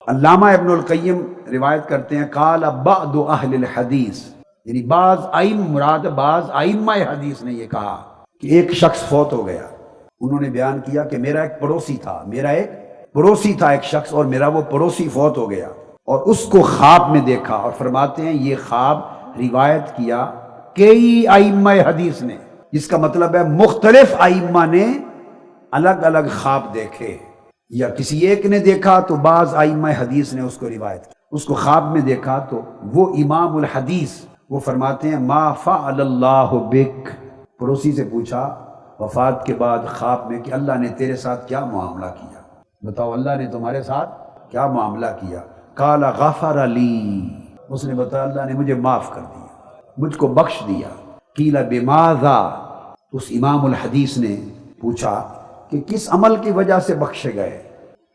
علامہ ابن القیم روایت کرتے ہیں قال بعض اہل الحدیث، یعنی بعض مراد بعض ائمہ حدیث نے یہ کہا کہ ایک شخص فوت ہو گیا، انہوں نے بیان کیا کہ میرا ایک پڑوسی تھا ایک شخص، اور میرا وہ پڑوسی فوت ہو گیا اور اس کو خواب میں دیکھا، اور فرماتے ہیں یہ خواب روایت کیا کئی ائمہ حدیث نے، جس کا مطلب ہے مختلف ائمہ نے الگ الگ خواب دیکھے، یا کسی ایک نے دیکھا تو بعض ائمہ حدیث نے اس کو روایت کی، اس کو خواب میں دیکھا تو وہ امام الحدیث وہ فرماتے ہیں ما فعل اللہ بک، پڑوسی سے پوچھا وفات کے بعد خواب میں کہ اللہ نے تیرے ساتھ کیا معاملہ کیا، بتاؤ اللہ نے تمہارے ساتھ کیا معاملہ کیا، قال غفر لی، اس نے بتایا اللہ نے مجھے معاف کر دیا، مجھ کو بخش دیا، قیل بماذا، اس امام الحدیث نے پوچھا کہ کس عمل کی وجہ سے بخشے گئے،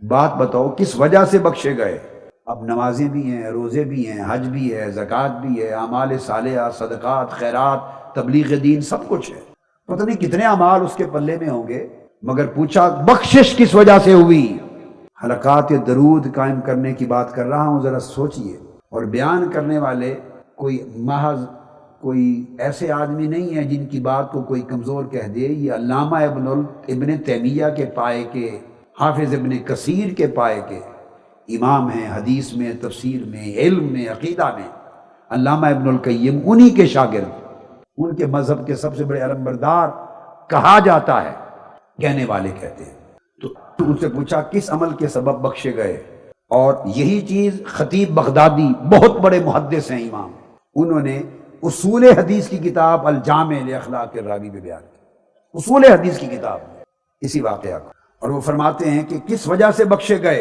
بات بتاؤ کس وجہ سے بخشے گئے، اب نمازیں بھی ہیں، روزے بھی ہیں، حج بھی ہے، زکوٰۃ بھی ہے، اعمال صالحہ، صدقات، خیرات، تبلیغ دین، سب کچھ ہے، پتہ نہیں کتنے اعمال اس کے پلے میں ہوں گے، مگر پوچھا بخشش کس وجہ سے ہوئی۔ حلقات درود قائم کرنے کی بات کر رہا ہوں، ذرا سوچئے، اور بیان کرنے والے کوئی ایسے آدمی نہیں ہیں جن کی بات کو کوئی کمزور کہہ دے، یہ علامہ ابن تیمیہ کے پائے کے، حافظ ابن کثیر کے پائے کے امام ہیں، حدیث میں، تفسیر میں، علم میں، عقیدہ میں، علامہ ابن القیم انہی کے شاگرد، ان کے مذہب کے سب سے بڑے علمبردار کہا جاتا ہے، کہنے والے کہتے ہیں، تو ان سے پوچھا کس عمل کے سبب بخشے گئے، اور یہی چیز خطیب بغدادی بہت بڑے محدث ہیں امام، انہوں نے اصول حدیث کی کتاب الجامع لاخلاق الراوی میں بیان کی، اصول حدیث کی کتاب میں اسی واقعہ کو، اور وہ فرماتے ہیں کہ کس وجہ سے بخشے گئے،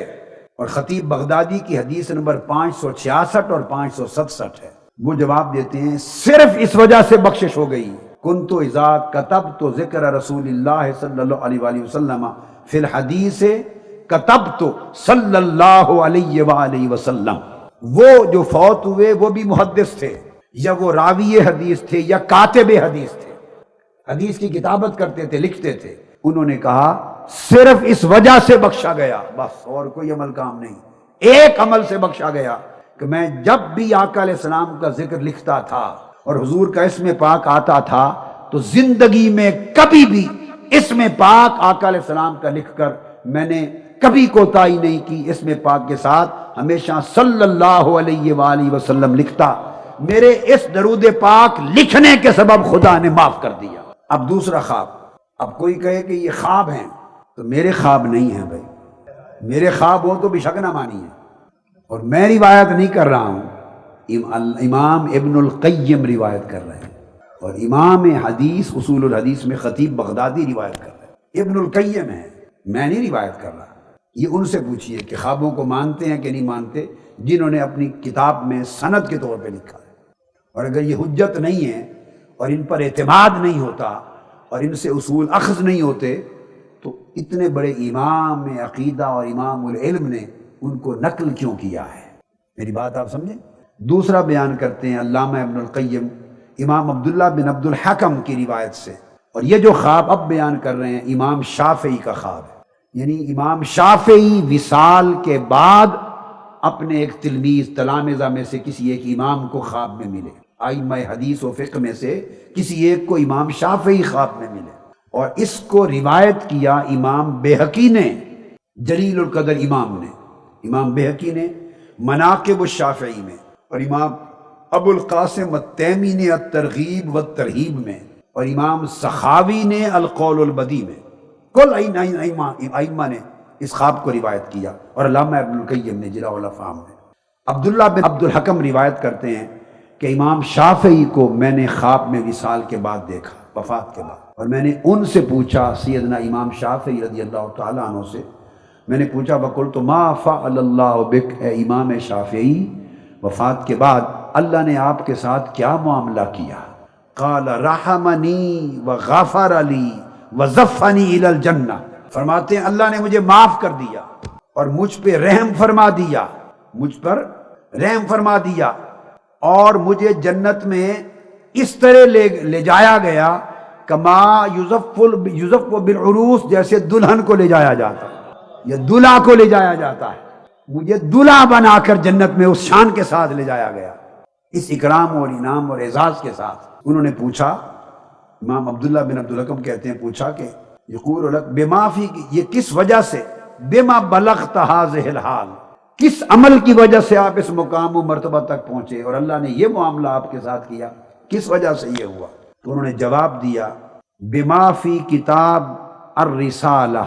اور خطیب بغدادی کی حدیث نمبر 566 اور 567 ہے، وہ جواب دیتے ہیں صرف اس وجہ سے بخشش ہو گئی، کنت اذا کتبت ذکر رسول اللہ صلی اللہ علیہ وآلہ وسلم فی الحدیث کتبت صلی اللہ علیہ وآلہ وسلم، وہ جو فوت ہوئے وہ بھی محدث تھے، یا وہ راوی حدیث تھے، یا کاتب حدیث تھے، حدیث کی کتابت کرتے تھے، لکھتے تھے، انہوں نے کہا صرف اس وجہ سے بخشا گیا، بس اور کوئی عمل کام نہیں، ایک عمل سے بخشا گیا کہ میں جب بھی آقا علیہ السلام کا ذکر لکھتا تھا اور حضور کا اسم پاک آتا تھا تو زندگی میں کبھی بھی اسم پاک آقا علیہ السلام کا لکھ کر میں نے کبھی کوتاہی نہیں کی، اسم پاک کے ساتھ ہمیشہ صلی اللہ علیہ وآلہ وسلم لکھتا، میرے اس درود پاک لکھنے کے سبب خدا نے معاف کر دیا۔ اب دوسرا خواب، اب کوئی کہے کہ یہ خواب ہیں تو میرے خواب نہیں ہیں بھائی، میرے خواب ہو تو بھی شک نہ مانی ہے، اور میں روایت نہیں کر رہا ہوں، امام ابن القیم روایت کر رہے ہیں، اور امام حدیث اصول الحدیث میں خطیب بغدادی روایت کر رہے ہیں، ابن القیم ہے، میں نہیں روایت کر رہا۔ یہ ان سے پوچھئے کہ خوابوں کو مانتے ہیں کہ نہیں مانتے، جنہوں نے اپنی کتاب میں سند کے طور پہ لکھا ہے، اور اگر یہ حجت نہیں ہے اور ان پر اعتماد نہیں ہوتا اور ان سے اصول اخذ نہیں ہوتے تو اتنے بڑے امام عقیدہ اور امام العلم نے ان کو نقل کیوں کیا ہے؟ میری بات آپ سمجھیں۔ دوسرا بیان کرتے ہیں علامہ ابن القیم امام عبداللہ بن عبد الحکم کی روایت سے، اور یہ جو خواب اب بیان کر رہے ہیں امام شافعی کا خواب ہے، یعنی امام شافعی وصال کے بعد اپنے ایک تلمیذ تلامذہ میں سے کسی ایک امام کو خواب میں ملے، ائمہ حدیث و فقہ میں سے کسی ایک کو امام شافعی خواب میں ملے، اور اس کو روایت کیا امام بہقی نے، جلیل القدر امام نے، امام بہقی نے مناقب الشافعی میں، اور امام ابو القاسم التیمی نے الترغیب والترہیب میں، اور امام سخاوی نے القول البدیع میں، کل ائمہ نے اس خواب کو روایت کیا، اور علامہ ابن القیم نے جلاء الافہام میں۔ عبداللہ بن عبد الحکم روایت کرتے ہیں کہ امام شافعی کو میں نے خواب میں وصال کے بعد دیکھا، وفات کے بعد، اور میں نے ان سے پوچھا، سیدنا امام شافعی رضی اللہ تعالیٰ عنہ سے میں نے پوچھا وقلت ما فعل اللہ بک، اے امام شافعی وفات کے بعد اللہ نے آپ کے ساتھ کیا معاملہ کیا؟ قال رحمنی وغفر لی وزفنی الی الجنہ، فرماتے ہیں اللہ نے مجھے معاف کر دیا اور مجھ پہ رحم فرما دیا، مجھ پر رحم فرما دیا، اور مجھے جنت میں اس طرح لے جایا گیا کما یزف بالعروس، جیسے دلہن کو لے جایا جاتا ہے یا دلہا کو لے جایا جاتا ہے، مجھے دلہا بنا کر جنت میں اس شان کے ساتھ لے جایا گیا، اس اکرام اور انعام اور اعزاز کے ساتھ۔ انہوں نے پوچھا، امام عبداللہ بن عبدالحکم کہتے ہیں، پوچھا کہ یقول لک بما فی، یہ کس وجہ سے، بما بلغت ھذہ الحال، کس عمل کی وجہ سے آپ اس مقام و مرتبہ تک پہنچے اور اللہ نے یہ معاملہ آپ کے ساتھ کیا، کس وجہ سے یہ ہوا؟ تو انہوں نے جواب دیا، بما فی کتاب الرسالہ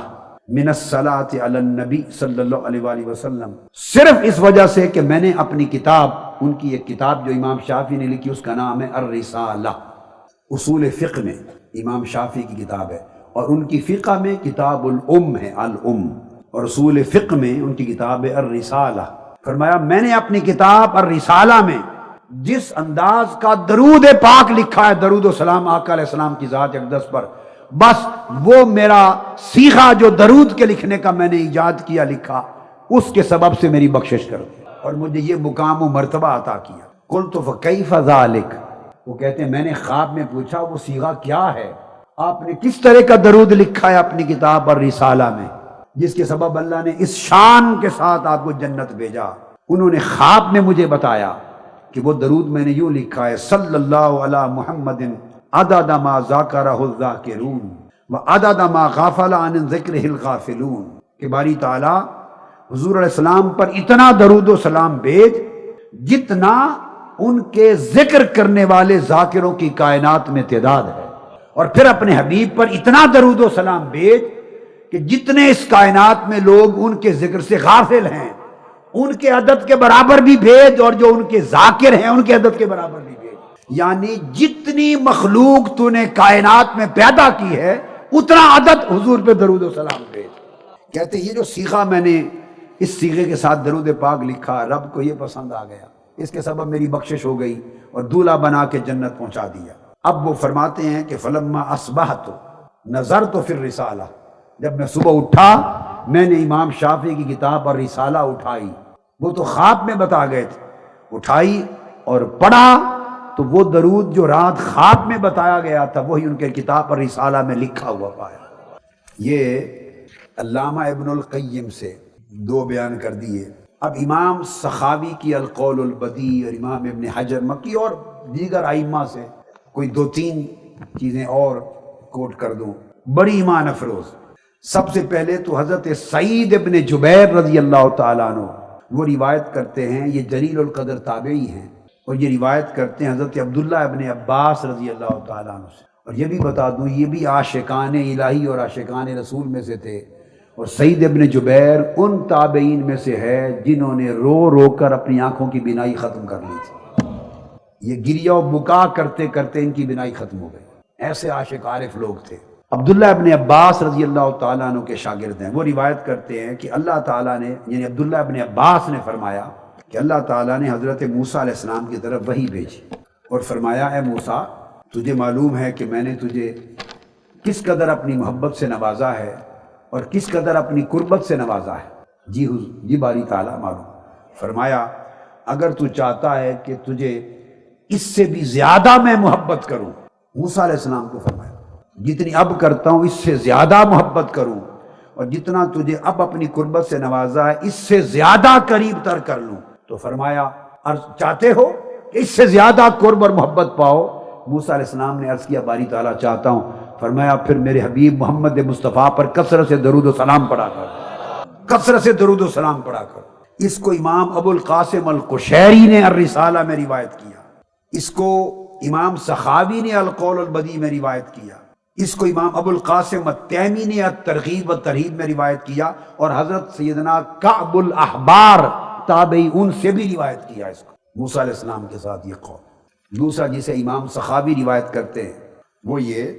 من الصلاۃ علی النبی صلی اللہ علیہ وآلہ وسلم، صرف اس وجہ سے کہ میں نے اپنی کتاب، ان کی ایک کتاب جو امام شافعی نے لکھی اس کا نام ہے الرسالہ، اصول فقہ میں امام شافعی کی کتاب ہے، اور ان کی فقہ میں کتاب الام ہے، الام، اور اصول فقہ میں ان کی کتاب ہے الرسالہ۔ فرمایا میں نے اپنی کتاب الرسالہ میں جس انداز کا درود پاک لکھا ہے، درود و سلام آقا علیہ السلام کی ذات اقدس پر، بس وہ میرا سیکھا جو درود کے لکھنے کا میں نے ایجاد کیا، لکھا، اس کے سبب سے میری بخشش کر دی اور مجھے یہ مقام و مرتبہ عطا کیا۔ قلت فکیف ذلک، وہ کہتے ہیں میں نے خواب میں پوچھا وہ صیغہ کیا ہے، آپ نے کس طرح کا درود لکھا ہے اپنی کتاب اور رسالہ میں جس کے سبب اللہ نے اس شان کے ساتھ آپ کو جنت بھیجا؟ انہوں نے خواب میں مجھے بتایا کہ وہ درود میں نے یوں لکھا ہے، صلی اللہ علی محمد عدد ما ذاکرہ الذاکرون وعدد ما غافل عن ذکرہ الغافلون، کہ باری تعالیٰ حضور علیہ السلام پر اتنا درود و سلام بھیج جتنا ان کے ذکر کرنے والے ذاکروں کی کائنات میں تعداد ہے، اور پھر اپنے حبیب پر اتنا درود و سلام بھیج کہ جتنے اس کائنات میں لوگ ان کے ذکر سے غافل ہیں ان کے عدد کے برابر بھی بھیج، اور جو ان کے ذاکر ہیں ان کے عدد کے برابر بھی بھیج، یعنی جتنی مخلوق تو نے کائنات میں پیدا کی ہے اتنا عدد حضور پہ درود و سلام بھیج۔ کہتے ہیں یہ جو سیغہ میں نے اس سیغے کے ساتھ درود پاک لکھا، رب کو یہ پسند آ گیا، اس کے سبب میری بخشش ہو گئی اور دولہا بنا کے جنت پہنچا دیا۔ اب وہ فرماتے ہیں کہ فلما اصبحت نظرت فی الرسالہ، جب میں صبح اٹھا میں نے امام شافعی کی کتاب اور رسالہ اٹھائی، وہ تو خواب میں بتا گئے تھے، اٹھائی اور پڑھا تو وہ درود جو رات خواب میں بتایا گیا تھا وہی ان کے کتاب اور رسالہ میں لکھا ہوا پایا۔ یہ علامہ ابن القیم سے دو بیان کر دیے۔ اب امام سخاوی کی القول البدیع اور امام ابن حجر مکی اور دیگر ائمہ سے کوئی دو تین چیزیں اور کوٹ کر دوں، بڑی ایمان افروز۔ سب سے پہلے تو حضرت سعید ابن جبیر رضی اللہ تعالیٰ عنہ وہ روایت کرتے ہیں، یہ جلیل القدر تابعی ہیں، اور یہ روایت کرتے ہیں حضرت عبداللہ ابن عباس رضی اللہ تعالیٰ عنہ سے۔ اور یہ بھی بتا دوں یہ بھی عاشقان الہی اور عاشقان رسول میں سے تھے، اور سعید ابن جبیر ان تابعین میں سے ہے جنہوں نے رو رو کر اپنی آنکھوں کی بینائی ختم کر لی تھی، یہ گریہ و بکا کرتے کرتے ان کی بینائی ختم ہو گئی، ایسے عاشق عارف لوگ تھے۔ عبداللہ ابن عباس رضی اللہ تعالیٰ عنہ کے شاگرد ہیں، وہ روایت کرتے ہیں کہ اللہ تعالیٰ نے، یعنی عبداللہ ابن عباس نے فرمایا کہ اللہ تعالیٰ نے حضرت موسیٰ علیہ السلام کی طرف وحی بھیجی اور فرمایا، اے موسیٰ تجھے معلوم ہے کہ میں نے تجھے کس قدر اپنی محبت سے نوازا ہے اور کس قدر اپنی قربت سے نوازا ہے؟ جی باری تعالیٰ معلوم۔ فرمایا اگر تو چاہتا ہے کہ تجھے اس سے بھی زیادہ میں محبت کروں، موسیٰ علیہ السلام کو فرمایا جتنی اب کرتا ہوں اس سے زیادہ محبت کروں، اور جتنا تجھے اب اپنی قربت سے نوازا ہے اس سے زیادہ قریب تر کر لوں، تو فرمایا چاہتے ہو کہ اس سے زیادہ قرب اور محبت پاؤ؟ موسیٰ علیہ السلام نے عرض کیا باری تعالیٰ چاہتا ہوں۔ فرمایا پھر میرے حبیب محمد مصطفیٰ پر کثرت سے درود و سلام پڑھا کر، کثرت سے درود و سلام پڑھا کر۔ اس کو امام ابو القاسم القشیری نے الرسالہ میں روایت کیا، اس کو امام سخاوی نے القول البدیع میں روایت کیا، اس کو امام ابو القاسم التیمی نے الترغیب والترہیب میں روایت کیا، اور حضرت سیدنا کعب الاحبار تابعی ان سے بھی روایت کیا اس کو، موسیٰ علیہ السلام کے ساتھ یہ قول۔ دوسرا جسے امام سخاوی روایت کرتے ہیں وہ یہ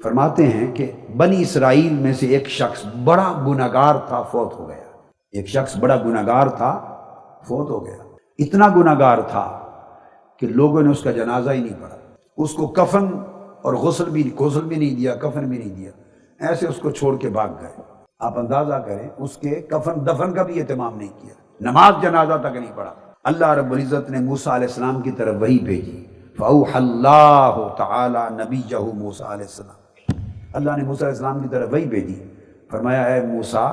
فرماتے ہیں کہ بنی اسرائیل میں سے ایک شخص بڑا گنہگار تھا، فوت ہو گیا۔ ایک شخص بڑا گنہگار تھا، فوت ہو گیا، اتنا گنہگار تھا کہ لوگوں نے اس کا جنازہ ہی نہیں پڑھا، اس کو کفن اور غسل بھی نہیں دیا، کفن بھی نہیں دیا، ایسے اس کو چھوڑ کے بھاگ گئے۔ آپ اندازہ کریں اس کے کفن دفن کا بھی اہتمام نہیں کیا، نماز جنازہ تک نہیں پڑھا۔ اللہ رب العزت نے موسیٰ علیہ السلام کی طرف وحی بھیجی، فَأَوْحَى اللَّهُ تَعَالَى نَبِيَّهُ موسیٰ علیہ السلام، اللہ نے موسیٰ علیہ السلام کی طرف وحی بھیجی، فرمایا اے موسیٰ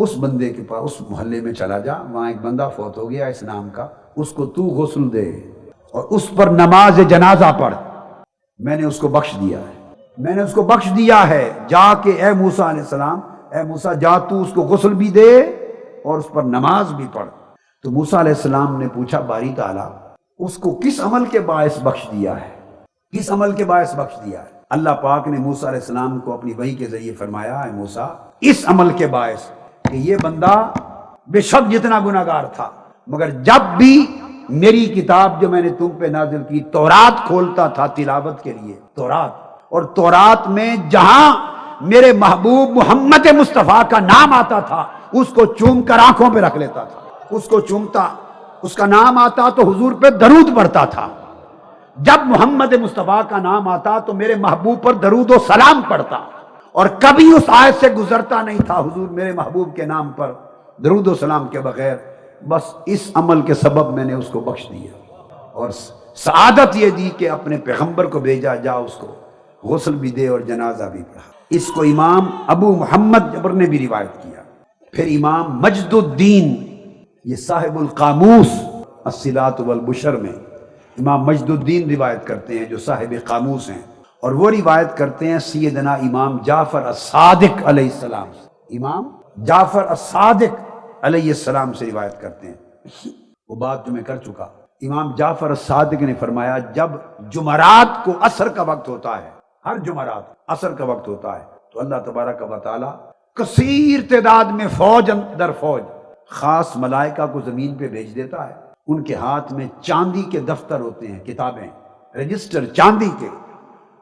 اس بندے کے پاس اس محلے میں چلا جا، وہاں ایک بندہ فوت ہو گیا اس نام کا، اس کو تو غسل دے اور اس پر نماز جنازہ پڑھ، میں نے اس کو بخش دیا ہے، میں نے اس کو بخش دیا ہے، جا کے اے موسیٰ علیہ السلام، اے موسیٰ جا تو اس کو غسل بھی دے اور اس پر نماز بھی پڑھ۔ تو موسیٰ علیہ السلام نے پوچھا باری تعالیٰ اس کو کس عمل کے باعث بخش دیا ہے، کس عمل کے باعث بخش دیا ہے؟ اللہ پاک نے موسیٰ علیہ السلام کو اپنی وحی کے ذریعے فرمایا، اے موسیٰ اس عمل کے باعث کہ یہ بندہ بے شک جتنا گناہگار تھا، مگر جب بھی میری کتاب جو میں نے تم پہ نازل کی تورات کھولتا تھا تلاوت کے لیے، تورات، اور تورات میں جہاں میرے محبوب محمد مصطفیٰ کا نام آتا تھا اس کو چوم کر آنکھوں پہ رکھ لیتا تھا، اس کو چومتا، اس کا نام آتا تو حضور پہ درود پڑھتا تھا، جب محمد مصطفیٰ کا نام آتا تو میرے محبوب پر درود و سلام پڑھتا، اور کبھی اس آیت سے گزرتا نہیں تھا حضور میرے محبوب کے نام پر درود و سلام کے بغیر۔ بس اس عمل کے سبب میں نے اس کو بخش دیا اور سعادت یہ دی کہ اپنے پیغمبر کو بھیجا، جا اس کو غسل بھی دے اور جنازہ بھی پڑھا۔ اس کو امام ابو محمد جبر نے بھی روایت کیا۔ پھر امام مجد الدین، یہ صاحب القاموس الصلات والبشر میں امام مجد الدین روایت کرتے ہیں جو صاحب قاموس ہیں، اور وہ روایت کرتے ہیں سیدنا امام جعفر الصادق علیہ السلام سے، امام جعفر الصادق علیہ السلام سے روایت کرتے ہیں۔ وہ بات جو میں کر چکا، امام جعفر الصادق نے فرمایا جب جمعرات کو عصر کا وقت ہوتا ہے، ہر جمعرات عصر کا وقت ہوتا ہے، تو اللہ تبارک و تعالی کثیر تعداد میں فوج در فوج خاص ملائکہ کو زمین پہ بھیج دیتا ہے، ان کے ہاتھ میں چاندی کے دفتر ہوتے ہیں، کتابیں، رجسٹر چاندی کے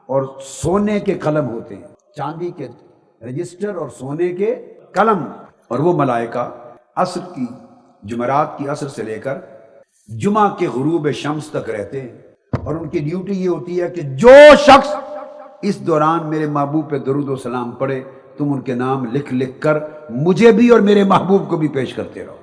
اور سونے کے قلم ہوتے ہیں، چاندی کے رجسٹر اور سونے کے قلم، اور وہ ملائکہ عصر کی، جمعرات کی عصر سے لے کر جمعہ کے غروب شمس تک رہتے ہیں، اور ان کی ڈیوٹی یہ ہوتی ہے کہ جو شخص اس دوران میرے محبوب پہ درود و سلام پڑھے تم ان کے نام لکھ لکھ کر مجھے بھی اور میرے محبوب کو بھی پیش کرتے رہو۔